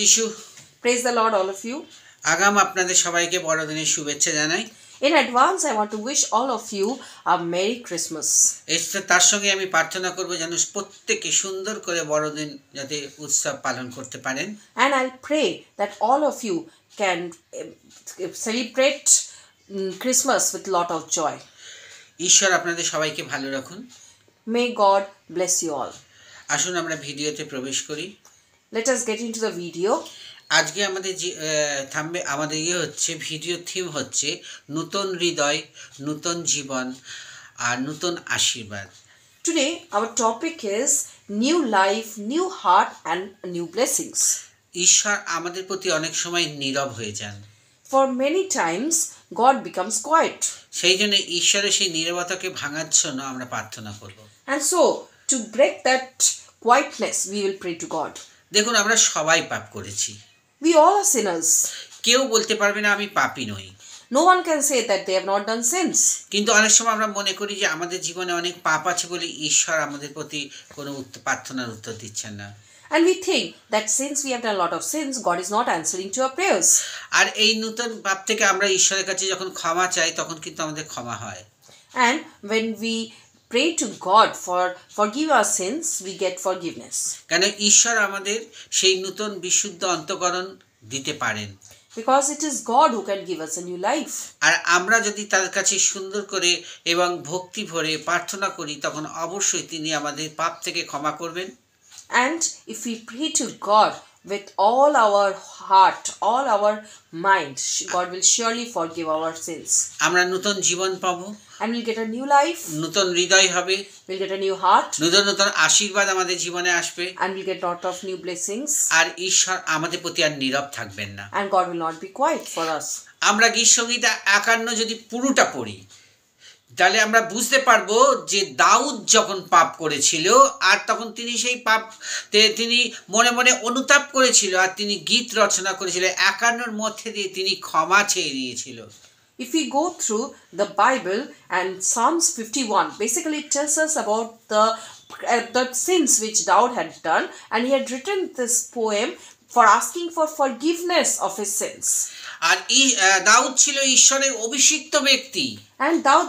যিশু Praise the Lord, all of you. আগাম আপনাদের সবাইকে বড়দিনের শুভেচ্ছা জানাই। In advance, I want to wish all of you a Merry Christmas. তার সঙ্গে আমি প্রার্থনা করব যেন প্রত্যেকে সুন্দর করে বড়দিন যাতে উৎসব পালন করতে পারেন। And I'll pray that all of you can celebrate Christmas with a lot of joy. ঈশ্বর আপনাদের সবাইকে ভালো রাখুন। May God bless you all. আসুন আমরা ভিডিওতে প্রবেশ করি। Let us get into the video. আজকে আমাদের আমাদের হচ্ছে ভিডিও থিম হচ্ছে নতুন হৃদয়, নতুন জীবন আর নতুন আশীর্বাদ। Today our topic is new life, new heart and new blessings. ঈশ্বর আমাদের প্রতি অনেক সময় নীরব হয়ে যান। For many times God becomes quiet. সেই জন্য ঈশ্বরের সেই নীরবতাকে ভাঙার জন্য আমরা প্রার্থনা করব। And so to break that quietness we will pray to God. দেখুন আমরা সবাই পাপ করেছি। We all are sinners. কেউ বলতে পারবে না আমি পাপী নই। No one can say that they have not done sins. কিন্তু অনেক সময় আমরা মনে করি যে আমাদের জীবনে অনেক পাপ আছে বলে ঈশ্বর আমাদের প্রতি কোনো প্রার্থনার উত্তর দিচ্ছেন না। And we think that since we have done a lot of sins, God is not answering to our prayers. আর এই নতুন পাপ থেকে আমরা ঈশ্বরের কাছে যখন ক্ষমা চাই তখন কিন্তু আমাদের ক্ষমা হয়। And when we pray to God for forgive our sins, we get forgiveness. কেন ঈশ্বর আমাদের সেই নতুন বিশুদ্ধ অন্তঃকরণ দিতে পারেন। Because it is God who can give us a new life. আর আমরা যদি তার কাছে সুন্দর করে এবং ভক্তি ভরে প্রার্থনা করি তখন অবশ্যই তিনি আমাদের পাপ থেকে ক্ষমা করবেন। And if we pray to God with all our heart, all our mind, God will surely forgive our sins. আমরা নতুন জীবন পাবো। And we'll get a new life. নতুন হৃদয় হবে। We'll get a new heart. নতুন নতুন আশীর্বাদ আমাদের জীবনে আসবে। And we'll get a lot of new blessings. আর ঈশ্বর আমাদের প্রতি আর নীরব থাকবেন না। And God will not be quiet for us. আমরা গীতসংহিতা 51 যদি পুরোটা পড়ি তাহলে আমরা বুঝতে পারবো যে দাউদ যখন পাপ করেছিল আর তখন তিনি সেই পাপ তিনি মনে মনে অনুতাপ করেছিল আর তিনি গীত রচনা করেছিল 51 মধ্যে দিয়ে তিনি ক্ষমা চেয়ে নিয়েছিল। If we go through the Bible and Psalms 51, basically it tells us about the sins which Daud had done, and he had written this poem for asking for forgiveness of his sins. আর দাউদ ছিল ঈশ্বরের অভিষিক্ত ব্যক্তি। And Daud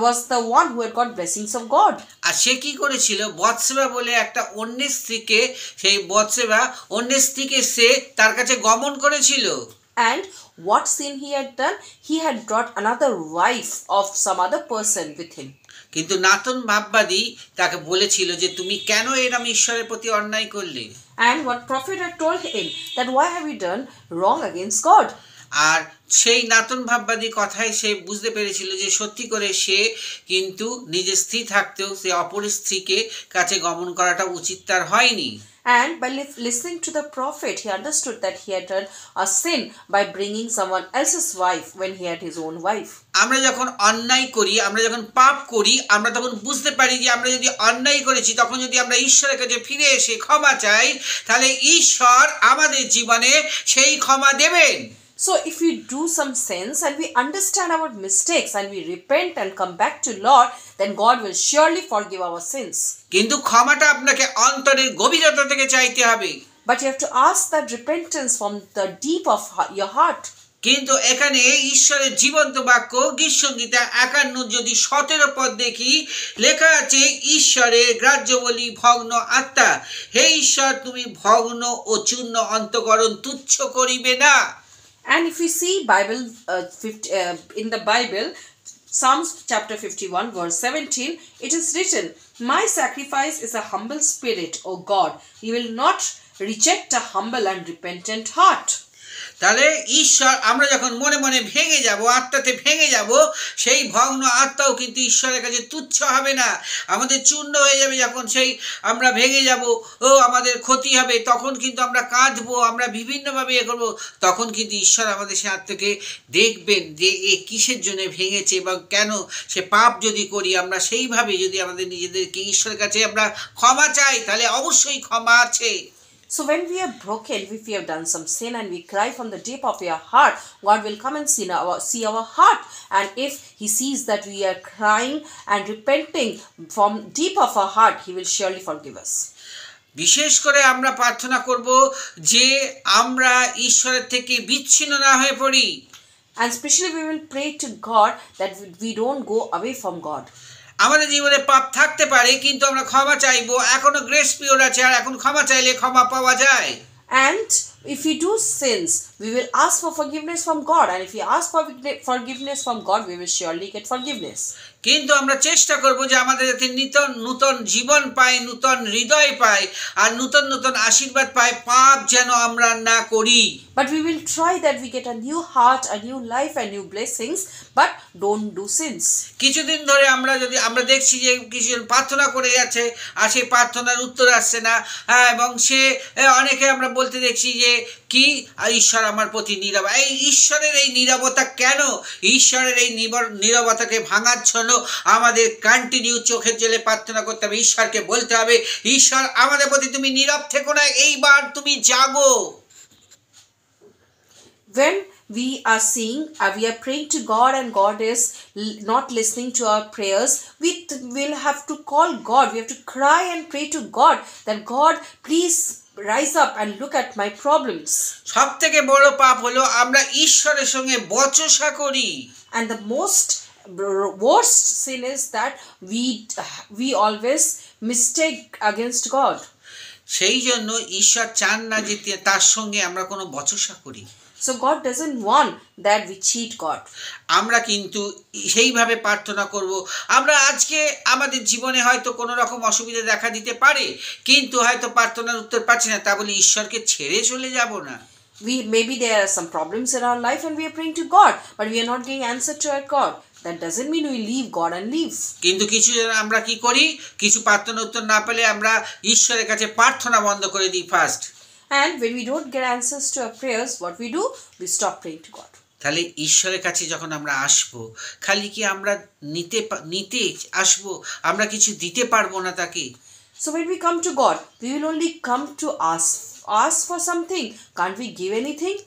was the one who had got blessings of God. আর সে কি করেছিল বৎসেবা বলে একটা অন্য স্ত্রীকে সেই বৎসেবা অন্য স্ত্রীকে সে তার কাছে গমন করেছিল। And what sin he had done? He had brought another wife of some other person with him. কিন্তু নাতন ভাববাদী তাকে বলেছিল যে তুমি কেন এরকম ঈশ্বরের প্রতি অন্যায় করলে? And what prophet had told him that why have you done wrong against God? আর সেই নাতন ভাববাদী কথায় সে বুঝতে পেরেছিল যে সত্যি করে সে কিন্তু নিজের স্ত্রী থাকতেও সে অপর স্ত্রীকে কাছে গমন করাটা উচিত তার হয়নি। And by listening to the prophet, he understood that he had done a sin by bringing someone else's wife when he had his own wife. আমরা যখন অন্যায় করি, আমরা যখন পাপ করি, আমরা তখন বুঝতে পারি যে আমরা যদি অন্যায় করেছি তখন যদি আমরা ঈশ্বরের কাছে ফিরে এসে ক্ষমা চাই তাহলে ঈশ্বর আমাদের জীবনে সেই ক্ষমা দেবেন। So if we do some sins and we understand our mistakes and we repent and come back to Lord, then God will surely forgive our sins. কিন্তু ক্ষমাটা আপনাকে অন্তরের গভীরতা থেকে চাইতে হবে। But you have to ask that repentance from the deep of your heart. কিন্তু এখানে ঈশ্বরের জীবন্ত বাক্য গীতসংহিতা 51 যদি 17 পদ দেখি লেখা আছে ঈশ্বরের গ্রাহ্য বলি ভগ্ন আত্মা, হে ঈশ্বর তুমি ভগ্ন ও চূর্ণ অন্তঃকরণ তুচ্ছ করিবে না। And if we see in the Bible, Psalms chapter 51 verse 17, it is written, my sacrifice is a humble spirit, O God. You will not reject a humble and repentant heart. তাহলে ঈশ্বর আমরা যখন মনে মনে ভেঙে যাব, আত্মাতে ভেঙে যাব, সেই ভগ্ন আত্মাও কিন্তু ঈশ্বরের কাছে তুচ্ছ হবে না। আমাদের চূর্ণ হয়ে যাবে যখন সেই আমরা ভেঙে যাব, ও আমাদের ক্ষতি হবে, তখন কিন্তু আমরা কাঁদবো, আমরা বিভিন্নভাবে করবো, তখন কিন্তু ঈশ্বর আমাদের সে আত্মাকে দেখবেন যে এ কিসের জন্য ভেঙেছে এবং কেন সে পাপ যদি করি আমরা সেইভাবে যদি আমাদের নিজেদেরকে ঈশ্বরের কাছে আমরা ক্ষমা চাই তাহলে অবশ্যই ক্ষমা আছে। So when we are broken, if we have done some sin and we cry from the deep of your heart, God will come and see our heart. And if he sees that we are crying and repenting from deep of our heart, he will surely forgive us. বিশেষ করে আমরা প্রার্থনা করব যে আমরা ঈশ্বরের থেকে বিচ্ছিন্ন না হয়ে পড়ি। And especially we will pray to God that we don't go away from God. আমাদের জীবনে পাপ থাকতে পারে, কিন্তু আমরা ক্ষমা চাইবো। এখনো গ্রেস পিরিয়ড আছে, আর এখন ক্ষমা চাইলে ক্ষমা পাওয়া যায়। And if we do sins, we will ask for forgiveness from God. And if we ask for forgiveness from God, we will surely get forgiveness. কিন্তু আমরা চেষ্টা করব যে আমাদের যাতে নূতন জীবন পাই, নূতন হৃদয় পাই, আর নূতন আশীর্বাদ পাই, পাপ যেন আমরা না করি। But we will try that we get a new heart, a new life, and new blessings, but don't do sins. কিছুদিন ধরে আমরা দেখছি যে কিছুজন প্রার্থনা করে যাচ্ছে, আর সেই প্রার্থনার উত্তর আসছে না, এবং অনেকে আমরা বলতে দেখছি যে কি ঈশ্বর আমার প্রতি নীরব। এই ঈশ্বরের এই নীরবতা কেন? ঈশ্বরের এই নীরবতাকে ভাঙার জন্য আমাদের কন্টিনিউ চোখের জলে প্রার্থনা করতে হবে। ঈশ্বরকে বলতে হবে, ঈশ্বর আমাদের প্রতি তুমি নীরব থেকো না, এইবার তুমি জাগো। When we are seeing, we are praying to God and God is not listening to our prayers, we will have to call God. We have to cry and pray to God that God, please rise up and look at my problems. সবথেকে বড় পাপ হলো আমরা ঈশ্বরের সঙ্গে বচসা করি। And the worst sin is that we always mistake against God. সেই জন্য ঈশ্বর চান না যে তার সঙ্গে আমরা কোনো বচসা করি। So God doesn't want that we cheat God. আমরা কিন্তু সেইভাবে প্রার্থনা করব। আমরা আজকে আমাদের জীবনে হয়তো কোনো রকম অসুবিধা দেখা দিতে পারে, কিন্তু হয়তো প্রার্থনার উত্তর পাচ্ছি না, তা বলে ঈশ্বরকে ছেড়ে চলে যাব না। Maybe there are some problems in our life and we are praying to God, but we are not getting answer to our God. That doesn't mean we leave God and leave. কিন্তু কিছু আমরা কি করি, কিছু প্রার্থনার উত্তর না পেলে আমরা ঈশ্বরের কাছে প্রার্থনা বন্ধ করে দিই first. And when we don't get answers to our prayers, what we do? We stop praying to God. তাহলে ঈশ্বরের কাছে যখন আমরা আসবো, খালি কি আমরা নিতে আসবো, আমরা কিছু দিতে পারবো না তাকে। So when we come to God, we will only come to ask for something. Can't we give anything?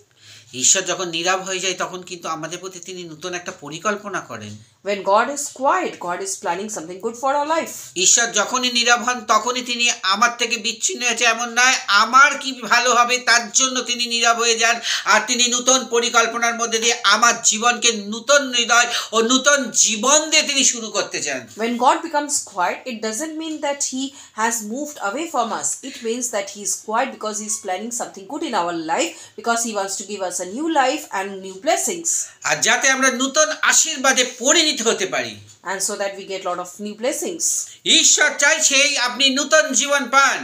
ঈশ্বর যখন নীরব হয়ে যায়, তখন কিন্তু আমাদের প্রতি তিনি নতুন একটা পরিকল্পনা করেন। When God is quiet, God is planning something good for our life. ঈশ্বর যখনই নীরব হন, তখনই তিনি আমার থেকে বিচ্ছিন্ন হয়েছে এমন নয়, আমার কি ভালো হবে তার জন্য তিনি নীরব হয়ে যান, আর তিনি নতুন পরিকল্পনার মধ্যে দিয়ে আমার জীবনকে নতুন হৃদয় ও নতুন জীবন দিয়ে তিনি শুরু করতে চান। When God becomes quiet, it doesn't mean that he has moved away from us. It means that he is quiet because he is planning something good in our life, because he wants to give us a new life and new blessings. আর যাতে আমরা নতুন আশীর্বাদে পরিণত হতে পারি, and so that we get a lot of new blessings. ঈশ্বর চাইছে আপনি নতুন জীবন পান।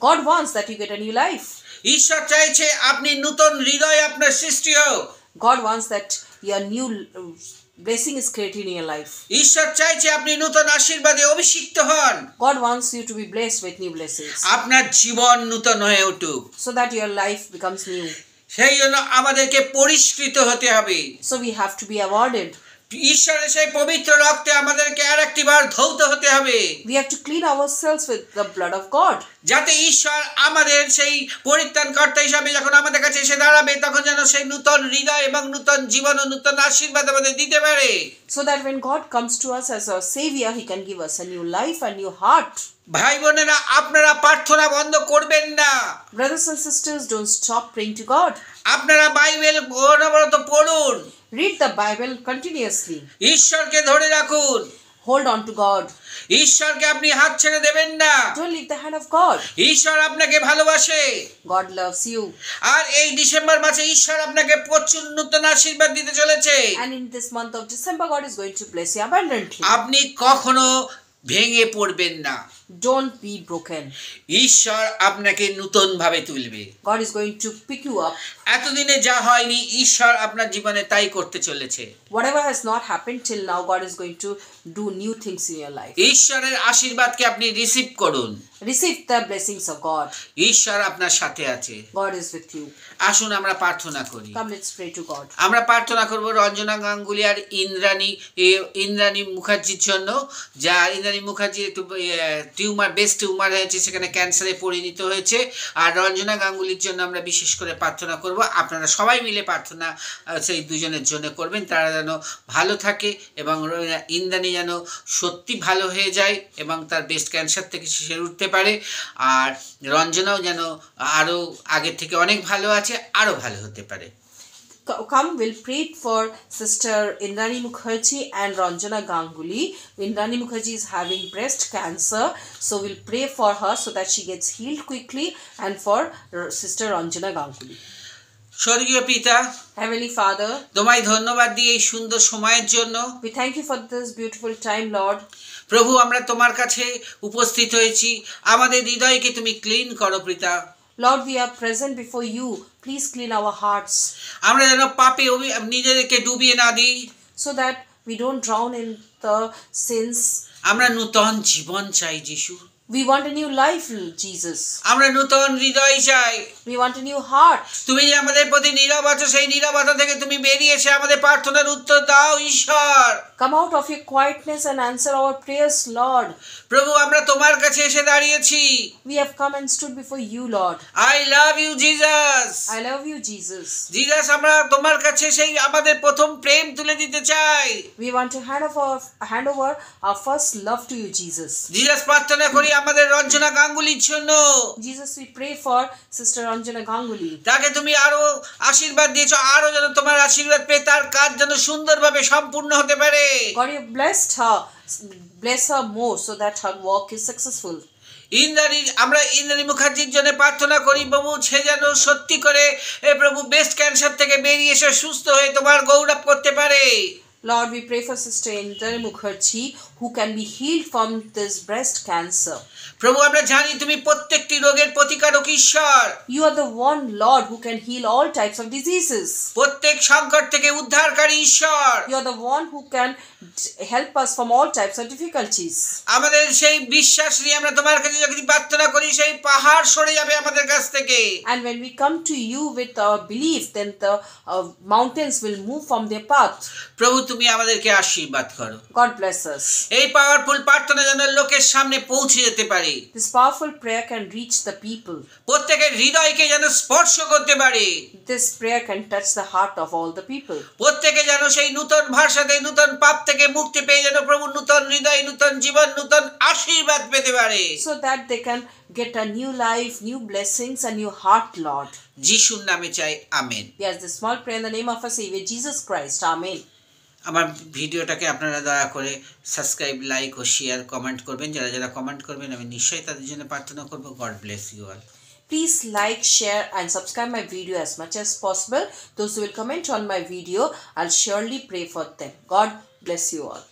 God wants that you get a new life. ঈশ্বর চাইছে আপনি নতুন হৃদয় আপনার সৃষ্টি হোক। God wants that your new blessing is created in your life. ঈশ্বর চাইছে আপনি নতুন আশীর্বাদে অভিষিক্ত হন। God wants you to be blessed with new blessings. আপনার জীবন নতুন হয়ে উঠুক, so that your life becomes new. সেই জন্য আমাদেরকে পরিষ্কৃত হতে হবে। So we have to be awarded. ঈশ্বরের সেই পবিত্র রক্তে আমাদেরকে আরেকটিবার ধৌত হতে হবে। We have to clean ourselves with the blood of God. যাতে ঈশ্বর আমাদের সেই পরিত্রাণকর্তা হিসাবে যখন আমাদের কাছে এসে দাঁড়াবে, তখন যেন সেই নতুন হৃদয় এবং নতুন জীবন ও নতুন আশীর্বাদ আমাদের দিতে পারে। So that when God comes to us as our savior, he can give us a new life, a new heart. ভাই বোনেরা, আপনারা প্রার্থনা বন্ধ করবেন না। Brothers and sisters, don't stop praying to God. আপনারা বাইবেল অনবরত পড়ুন। Read the Bible continuously. ঈশ্বরকে ধরে রাখুন। Hold on to God. ঈশ্বরকে আপনি হাত ছেড়ে দেবেন না। Don't leave the hand of God. ঈশ্বর আপনাকে ভালোবাসে। God loves you. আর এই ডিসেম্বর মাসে ঈশ্বর আপনাকে প্রচুর নতুন আশীর্বাদ দিতে চলেছে। And in this month of December, God is going to bless you abundantly. আপনি কখনো ভেঙে পড়বেন না। Don't be broken. ঈশ্বর আপনাকে নতুন ভাবে তুলবে। God is going to pick you up. এতদিনে যা হয়নি, ঈশ্বর আপনার জীবনে তাই করতে চলেছে। Whatever has not happened till now, God is going to do new things in your life. ঈশ্বরের আশীর্বাদকে আপনি রিসিভ করুন। Receive the blessings of God. ঈশ্বর আপনার সাথে আছে। God is with you. আসুন আমরা প্রার্থনা করি। Come, let's pray to God. আমরা প্রার্থনা করব রঞ্জনা গাঙ্গুলি আর ইন্দ্রাণী মুখার্জির জন্য, ইন্দ্রাণী ইন্দ্রাণী মুখার্জি একটু টিউমার বেস্ট টিউমার হয়েছে, সেখানে ক্যান্সারে পরিণত হয়েছে। আর রঞ্জনা গাঙ্গুলির জন্য আমরা বিশেষ করে প্রার্থনা করব। আপনারা সবাই মিলে প্রার্থনা সেই দুজনের জন্য করবেন, তারা যেন ভালো থাকে এবং ইন্দ্রাণী যেন সত্যি ভালো হয়ে যায় এবং তার ব্রেস্ট ক্যান্সার থেকে সেরে উঠতে পারে। আর রঞ্জনাও যেন আরও আগের থেকে অনেক ভালো আছে, আরও ভালো হতে পারে। Come, we'll pray for Sister Indrani Mukherjee and Ranjana Ganguly. Indrani Mukherjee is having breast cancer, so we'll pray for her so that she gets healed quickly, and for Sister Ranjana Ganguly. স্বর্গীয় পিতা, Heavenly Father, তোমায় ধন্যবাদ দিই এই সুন্দর সময়ের জন্য। we thank you for this beautiful time, Lord. প্রভু, আমরা তোমার কাছে উপস্থিত হয়েছি, আমাদের হৃদয়কে তুমি ক্লিন করো পিতা। Lord, we are present before you. Please clean our hearts, আমরা যেন পাপে নিজেদেরকে ডুবিয়ে না দিই, so that we don't drown in the sins. আমরা নূতন জীবন চাই যিশু। We want a new life, Jesus. আমরা নূতন হৃদয় চাই। We want a new heart. তুমি যে আমাদের প্রতি নীরব আছো, সেই নীরবতা থেকে তুমি বেরিয়ে এসে আমাদের প্রার্থনার উত্তর দাও ঈশ্বর। Come out of your quietness and answer our prayers, Lord. প্রভু, আমরা তোমার কাছে এসে দাঁড়িয়েছি। We have come and stood before you, Lord. I love you Jesus. I love you, Jesus. Jesus, আমরা তোমার কাছে সেই আমাদের প্রথম প্রেম তুলে দিতে চাই। We want to hand over our first love to you, Jesus. Jesus, প্রার্থনা করি আমাদের রঞ্জনা গাঙ্গুলির জন্য। Jesus, we pray for Sister Ranjana Ganguly. তাকে তুমি আরো আশীর্বাদ দিয়েছো, আরো যেন তোমার আশীর্বাদ পেয়ে তার কাজ যেন সুন্দরভাবে সম্পূর্ণ হতে পারে। God, you blessed her. Bless her more so that her work is successful. আমরা ইন্দ্রাণী মুখার্জির জন্য প্রার্থনা করি প্রভু, সে যেন সত্যি করে প্রভু ব্রেস্ট ক্যান্সার থেকে বেরিয়ে এসে সুস্থ হয়ে তোমার গৌরব করতে পারে। Lord, we pray for Sister Indrani Mukherjee who can be healed from this breast cancer. প্রভু, আমরা জানি তুমি প্রত্যেকটি রোগের প্রতিকারক ঈশ্বর। You are the one, Lord, who can heal all types of diseases. প্রত্যেক সংকট থেকে উদ্ধারকারী ঈশ্বর। You are the one who can help us from all types of difficulties. আমাদের সেই বিশ্বাস নিয়ে আমরা তোমার কাছে যখন প্রার্থনা করি, সেই পাহাড় সরে যাবে আমাদের কাছ থেকে। And when we come to you with our belief, then the mountains will move from their path. প্রভু, তুমি আমাদেরকে আশীর্বাদ করো। God bless us. এই পাওয়ারফুল প্রার্থনা যেন লোকের সামনে পৌঁছে যেতে পারে। This powerful prayer can reach the people. প্রত্যেকের হৃদয়কে যেন স্পর্শ করতে পারে। This prayer can touch the heart of all the people. প্রত্যেকে যেন সেই নূতন ভাষাতে নূতন পাপ থেকে মুক্তি পেয়ে যেন প্রভু নূতন হৃদয়, নূতন জীবন, নূতন আশীর্বাদ পেতে পারে। So that they can get a new life, new blessings, a new heart, Lord. যিশুর নামে চাই, amen. We ask this small prayer in the name of our Savior Jesus Christ. Amen. আমার ভিডিওটাকে আপনারা দয়া করে সাবস্ক্রাইব, লাইক ও share, comment করবেন। যারা যারা কমেন্ট করবেন আমি নিশ্চয়ই তাদের জন্য প্রার্থনা করব। God bless you all. Please like, share and subscribe my video as much as possible. Those who will comment on my video, I'll surely pray for them. God bless you all.